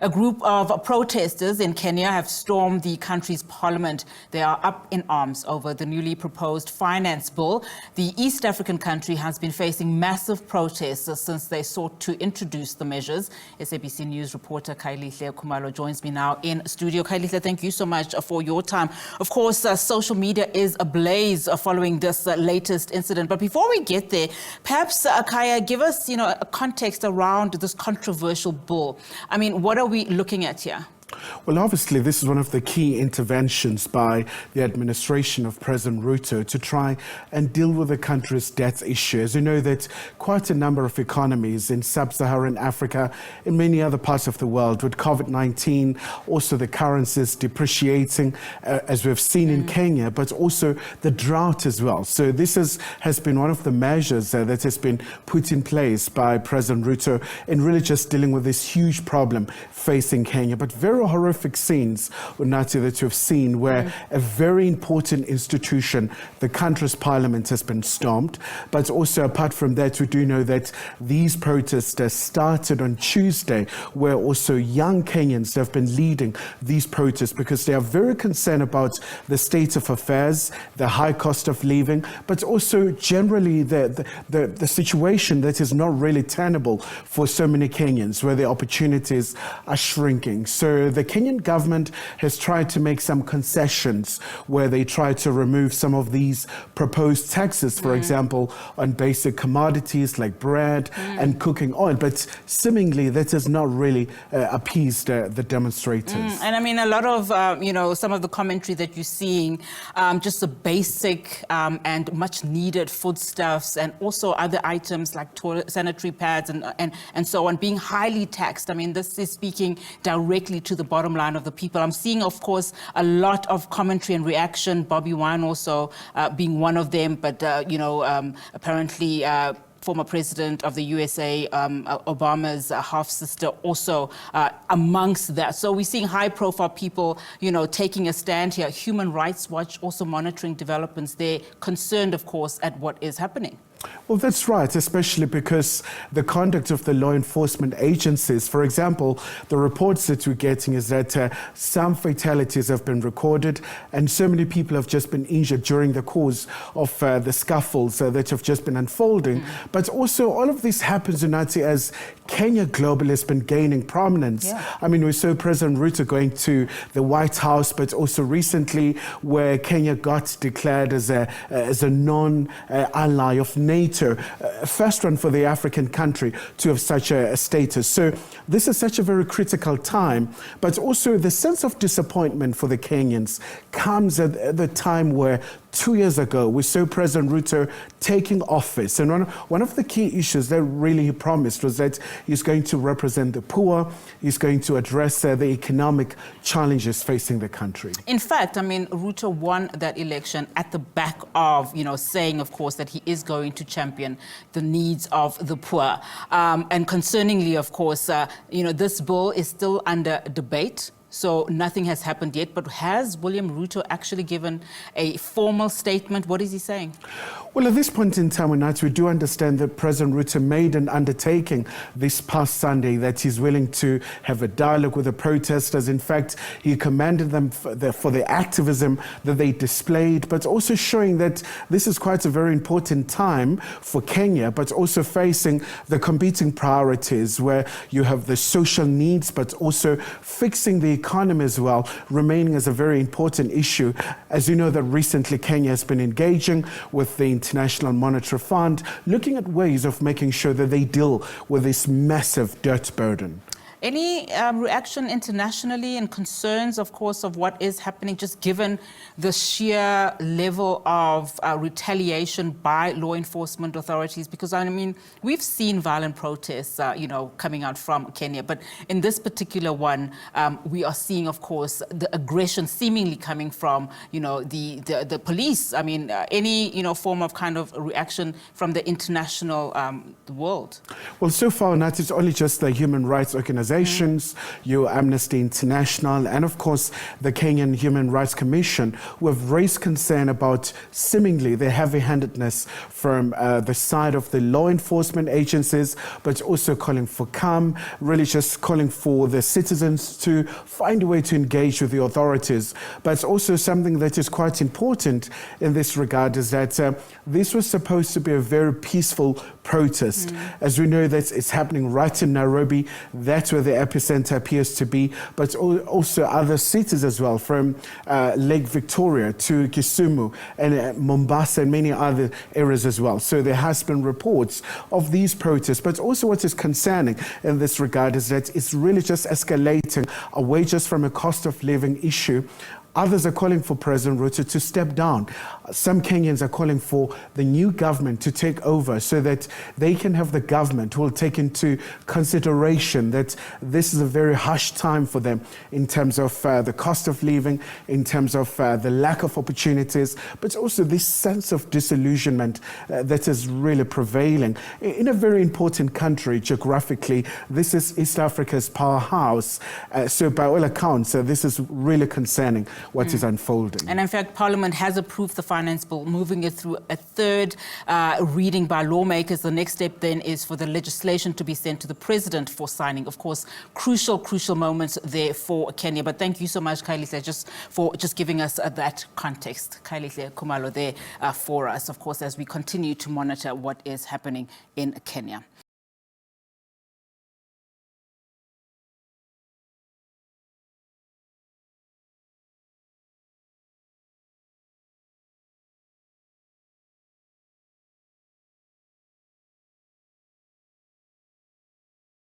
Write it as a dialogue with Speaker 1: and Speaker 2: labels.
Speaker 1: A group of protesters in Kenya have stormed the country's parliament. They are up in arms over the newly proposed finance bill. The East African country has been facing massive protests since they sought to introduce the measures. SABC News reporter Khayelihle Khumalo joins me now in studio. Khayelihle, thank you so much for your time. Of course, social media is ablaze following this latest incident. But before we get there, perhaps, Kaya, give us, a context around this controversial bill. I mean, what are we looking at here?
Speaker 2: Well, obviously, this is one of the key interventions by the administration of President Ruto to try and deal with the country's debt issue. As you know, that quite a number of economies in sub-Saharan Africa, in many other parts of the world, with COVID-19, also the currencies depreciating, as we've seen in Kenya, but also the drought as well. So this has been one of the measures that has been put in place by President Ruto in really just dealing with this huge problem facing Kenya. But very horrific scenes, Unati, that you've seen where a very important institution, the country's parliament, has been stormed. But also, apart from that, we do know that these protests started on Tuesday, where also young Kenyans have been leading these protests because they are very concerned about the state of affairs, the high cost of living, but also generally the situation that is not really tenable for so many Kenyans, where the opportunities are shrinking. So the Kenyan government has tried to make some concessions where they try to remove some of these proposed taxes, for example, on basic commodities like bread and cooking oil. But seemingly that has not really appeased the demonstrators.
Speaker 1: And I mean, a lot of, some of the commentary that you're seeing, just the basic and much needed foodstuffs and also other items like toilet, sanitary pads and so on being highly taxed. I mean, this is speaking directly to the bottom line of the people. I'm seeing, of course, a lot of commentary and reaction, Bobby Wine also being one of them, but, apparently former president of the USA, Obama's half-sister, also amongst that. So we're seeing high-profile people, taking a stand here. Human Rights Watch also monitoring developments there, concerned, of course, at what is happening.
Speaker 2: Well, that's right, especially because the conduct of the law enforcement agencies, for example, the reports that we're getting is that some fatalities have been recorded and so many people have just been injured during the course of the scuffles that have just been unfolding. But also all of this happens, Unati, as Kenya globally has been gaining prominence. I mean, we saw President Ruto going to the White House, but also recently where Kenya got declared as a non-ally of NATO, first one for the African country to have such a status. So this is such a very critical time, but also the sense of disappointment for the Kenyans comes at the time where 2 years ago, we saw President Ruto taking office. And one of the key issues that really he promised was that he's going to represent the poor, he's going to address the economic challenges facing the country.
Speaker 1: In fact, I mean, Ruto won that election at the back of, saying, of course, that he is going to champion the needs of the poor. And concerningly, of course, this bill is still under debate. So nothing has happened yet, but has William Ruto actually given a formal statement? What is he saying?
Speaker 2: Well, at this point in time, we do understand that President Ruto made an undertaking this past Sunday that he's willing to have a dialogue with the protesters. In fact, he commended them for the activism that they displayed, but also showing that this is quite a very important time for Kenya, but also facing the competing priorities where you have the social needs, but also fixing the economy as well, remaining as a very important issue. As you know, that recently Kenya has been engaging with the International Monetary Fund, looking at ways of making sure that they deal with this massive debt burden.
Speaker 1: Any reaction internationally and concerns, of course, of what is happening, just given the sheer level of retaliation by law enforcement authorities? Because, I mean, we've seen violent protests, coming out from Kenya. But in this particular one, we are seeing, of course, the aggression seemingly coming from, the police. I mean, any, form of kind of reaction from the international world?
Speaker 2: Well, so far, Nat, it's only just the human rights organizations organizations, your Amnesty International, and of course the Kenyan Human Rights Commission, who have raised concern about seemingly the heavy-handedness from the side of the law enforcement agencies, but also calling for calm, really just calling for the citizens to find a way to engage with the authorities. But also something that is quite important in this regard is that this was supposed to be a very peaceful protest. As we know, that it's happening right in Nairobi. That's where the epicenter appears to be, but also other cities as well, from Lake Victoria to Kisumu and Mombasa and many other areas as well. So there has been reports of these protests, but also what is concerning in this regard is that it's really just escalating away just from a cost of living issue. Others are calling for President Ruto to step down. Some Kenyans are calling for the new government to take over so that they can have the government who will take into consideration that this is a very harsh time for them in terms of the cost of living, in terms of the lack of opportunities, but also this sense of disillusionment that is really prevailing. In a very important country geographically, this is East Africa's powerhouse. So by all accounts, this is really concerning what is unfolding.
Speaker 1: And in fact, Parliament has approved the finance bill, moving it through a third reading by lawmakers. The next step then is for the legislation to be sent to the president for signing. Of course, crucial moments there for Kenya. But thank you so much, Khayelihle, for giving us that context. Khayelihle Khumalo there for us, of course, as we continue to monitor what is happening in Kenya.